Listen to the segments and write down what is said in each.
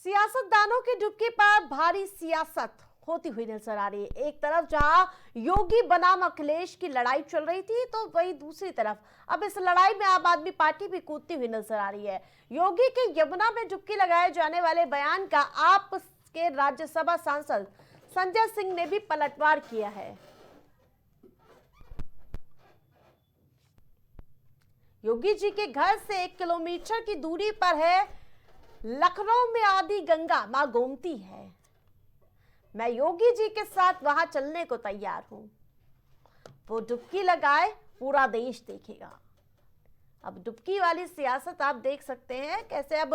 सियासतदानों की डुबकी पर भारी सियासत होती हुई नजर आ रही है। एक तरफ जहां योगी बनाम अखिलेश की लड़ाई चल रही थी, तो वही दूसरी तरफ अब इस लड़ाई में आम आदमी पार्टी भी कूदती हुई नजर आ रही है। योगी के यमुना में डुबकी लगाए जाने वाले बयान का आप के राज्यसभा सांसद संजय सिंह ने भी पलटवार किया है। योगी जी के घर से 1 किलोमीटर की दूरी पर है लखनऊ में आदि गंगा मां गोमती है। मैं योगी जी के साथ वहां चलने को तैयार हूं। वो डुबकी लगाए, पूरा देश देखेगा। अब डुबकी वाली सियासत आप देख सकते हैं कैसे अब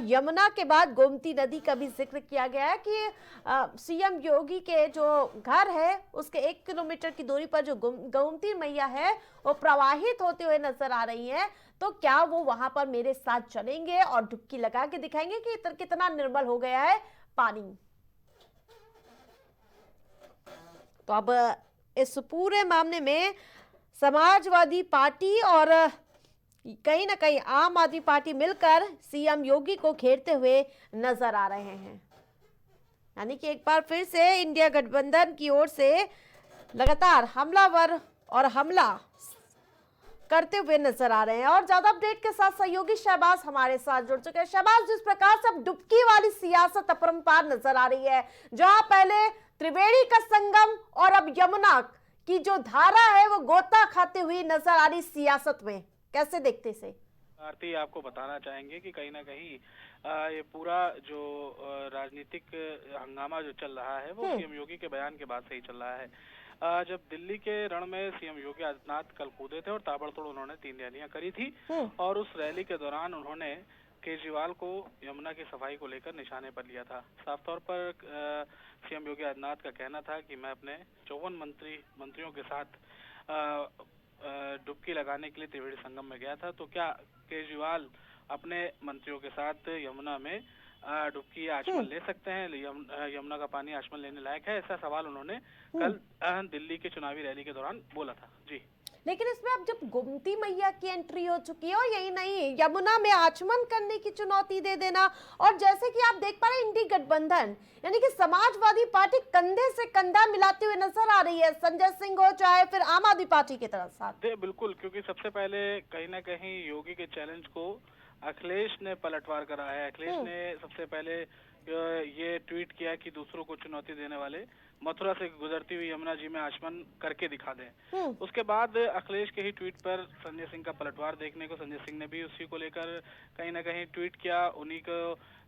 यमुना के बाद गोमती नदी का भी जिक्र किया गया है कि सीएम योगी के जो घर है उसके 1 किलोमीटर की दूरी पर जो गोमती मैया है वो प्रवाहित होते हुए नजर आ रही है। तो क्या वो वहां पर मेरे साथ चलेंगे और डुबकी लगा के दिखाएंगे कि कितना निर्मल हो गया है पानी। तो अब इस पूरे मामले में समाजवादी पार्टी और कहीं ना कहीं आम आदमी पार्टी मिलकर सीएम योगी को घेरते हुए नजर आ रहे हैं। यानी कि एक बार फिर से इंडिया गठबंधन की ओर से लगातार हमलावर और हमला करते हुए नजर आ रहे हैं। और ज्यादा अपडेट के साथ सहयोगी शहबाज हमारे साथ जुड़ चुके हैं। शहबाज, जिस प्रकार से अब डुबकी वाली सियासत अपरंपार नजर आ रही है, जहां पहले त्रिवेणी का संगम और अब यमुना की जो धारा है वो गोता खाते हुई नजर आ रही सियासत में, कैसे देखते से? आरती, आपको बताना चाहेंगे कि कहीं ना कहीं ये पूरा जो राजनीतिक हंगामा जो चल रहा है वो सीएम योगी के बयान के बाद से ही चल रहा है। जब दिल्ली के रण में सीएम योगी आदित्यनाथ कल कूदे थे और ताबड़तोड़ उन्होंने 3 रैलियां करी थी और उस रैली के दौरान उन्होंने केजरीवाल को यमुना की सफाई को लेकर निशाने पर लिया था। साफ तौर पर सीएम योगी आदित्यनाथ का कहना था कि मैं अपने 54 मंत्रियों के साथ डुबकी लगाने के लिए त्रिवेणी संगम में गया था। तो क्या केजरीवाल अपने मंत्रियों के साथ यमुना में डुबकी आचमन ले सकते हैं? यमुना का पानी आचमन लेने लायक है? ऐसा सवाल उन्होंने कल दिल्ली के चुनावी रैली के दौरान बोला था। जी, लेकिन इसमें अब जब गोमती मैया की एंट्री हो चुकी है और यही नहीं, यमुना में आचमन करने की चुनौती दे देना, और जैसे कि आप देख पा रहे हैं इंडी गठबंधन यानी कि समाजवादी पार्टी कंधे से कंधा मिलाते हुए नजर आ रही है, संजय सिंह हो चाहे फिर आम आदमी पार्टी की तरफ साथ। बिल्कुल, क्योंकि सबसे पहले कहीं ना कहीं योगी के चैलेंज को अखिलेश ने पलटवार करा है। अखिलेश ने सबसे पहले ये ट्वीट किया कि दूसरों को चुनौती देने वाले मथुरा से गुजरती हुई यमुना जी में आचमन करके दिखा दें। उसके बाद अखिलेश के ही ट्वीट पर संजय सिंह का पलटवार देखने को, संजय सिंह ने भी उसी को लेकर कहीं ना कहीं ट्वीट किया। उन्हीं को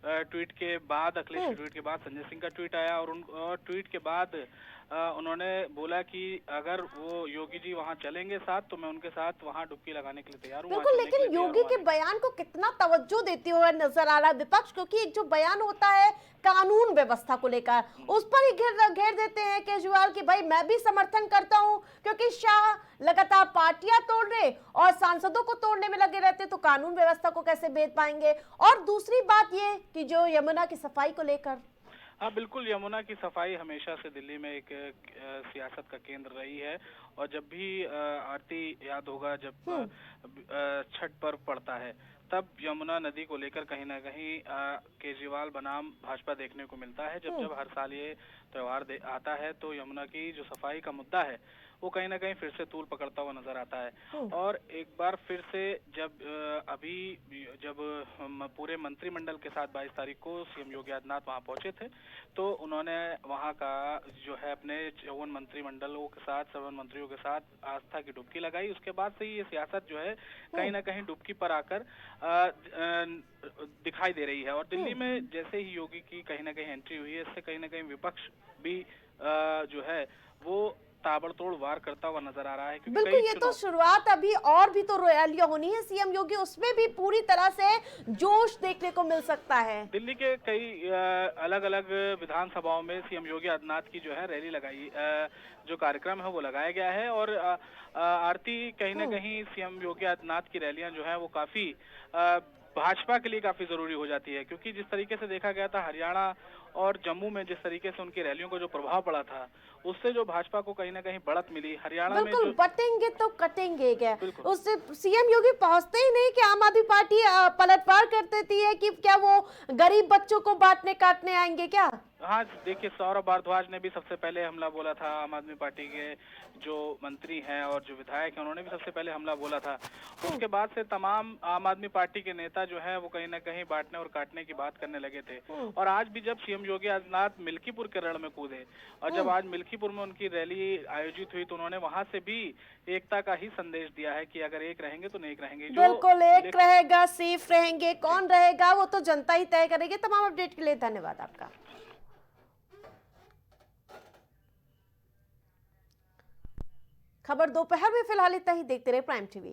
ट्वीट के बाद, अखिलेश के ट्वीट के बाद संजय सिंह का ट्वीट आया और ट्वीट के बाद उन्होंने बोला कि अगर वो योगी जी वहां चलेंगे साथ तो मैं उनके साथ वहां डुबकी लगाने के लिए तैयार हूँ। बिल्कुल, लेकिन योगी के बयान को कितना तवज्जो देते हुए नजर आ रहा है विपक्ष, क्योंकि एक जो बयान होता है कानून व्यवस्था को लेकर उस पर ही घेर देते हैं केजरीवाल की भाई मैं भी समर्थन करता हूं, क्योंकि शाह लगातार पार्टियां तोड़ रहे और सांसदों को तोड़ने में लगे रहते तो कानून व्यवस्था को कैसे भेद पाएंगे। और दूसरी बात ये कि जो यमुना की सफाई को लेकर, हाँ बिल्कुल, यमुना की सफाई हमेशा से दिल्ली में एक सियासत का केंद्र रही है। और जब भी आरती याद होगा, जब छठ पर्व पड़ता है तब यमुना नदी को लेकर कहीं ना कहीं केजरीवाल बनाम भाजपा देखने को मिलता है। जब हर साल ये त्योहार आता है तो यमुना की जो सफाई का मुद्दा है वो कहीं ना कहीं फिर से तूल पकड़ता हुआ नजर आता है। और एक बार फिर से जब पूरे मंत्रिमंडल के साथ 22 तारीख को सीएम योगी आदित्यनाथ वहां पहुंचे थे तो उन्होंने वहां का जो है अपने 54 मंत्रिमंडलों के साथ 7 मंत्रियों के साथ आस्था की डुबकी लगाई। उसके बाद से ये सियासत जो है कहीं ना कहीं डुबकी पर आकर दिखाई दे रही है। और दिल्ली में जैसे ही योगी की कहीं ना कहीं एंट्री हुई है, इससे कहीं ना कहीं विपक्ष भी जो है वो ताबड़तोड़ वार करता हुआ नजर आ रहा है। बिल्कुल, ये तो शुरुआत, अभी और भी तो रैलियां होनी है सीएम योगी, उसमें भी पूरी तरह से जोश देखने को मिल सकता है। दिल्ली के कई अलग अलग विधानसभाओं में सीएम योगी आदित्यनाथ की जो है रैली लगाई, जो कार्यक्रम है वो लगाया गया है। और आरती, कहीं ना कहीं सीएम योगी आदित्यनाथ की रैलियां जो है वो काफी भाजपा के लिए काफी जरूरी हो जाती है, क्योंकि जिस तरीके से देखा गया था हरियाणा और जम्मू में, जिस तरीके से उनकी रैलियों को जो प्रभाव पड़ा था, उससे जो भाजपा को कहीं ना कहीं बढ़त मिली। हरियाणा में बिल्कुल, जो बटेंगे तो कटेंगे क्या? बिल्कुल उससे सीएम योगी पहुंचते ही नहीं कि आम आदमी पार्टी पलटवार कर देती है कि क्या वो गरीब बच्चों को बांटने काटने आएंगे क्या? हाँ, देखिए सौरभ भारद्वाज ने भी सबसे पहले हमला बोला था। आम आदमी पार्टी के जो मंत्री हैं और जो विधायक हैं, उन्होंने भी सबसे पहले हमला बोला था। उसके बाद से तमाम आम आदमी पार्टी के नेता जो हैं वो कहीं ना कहीं बांटने और काटने की बात करने लगे थे। और आज भी जब सीएम योगी आदित्यनाथ मिल्कीपुर के रण में कूदे और जब आज मिल्कीपुर में उनकी रैली आयोजित हुई, तो उन्होंने वहां से भी एकता का ही संदेश दिया है कि अगर एक रहेंगे तो नेक रहेंगे। बिल्कुल, एक रहेगा, सेफ रहेंगे, कौन रहेगा वो तो जनता ही तय करेगी। तमाम अपडेट के लिए धन्यवाद आपका। खबर दोपहर में फिलहाल इतना ही। देखते रहे प्राइम टीवी।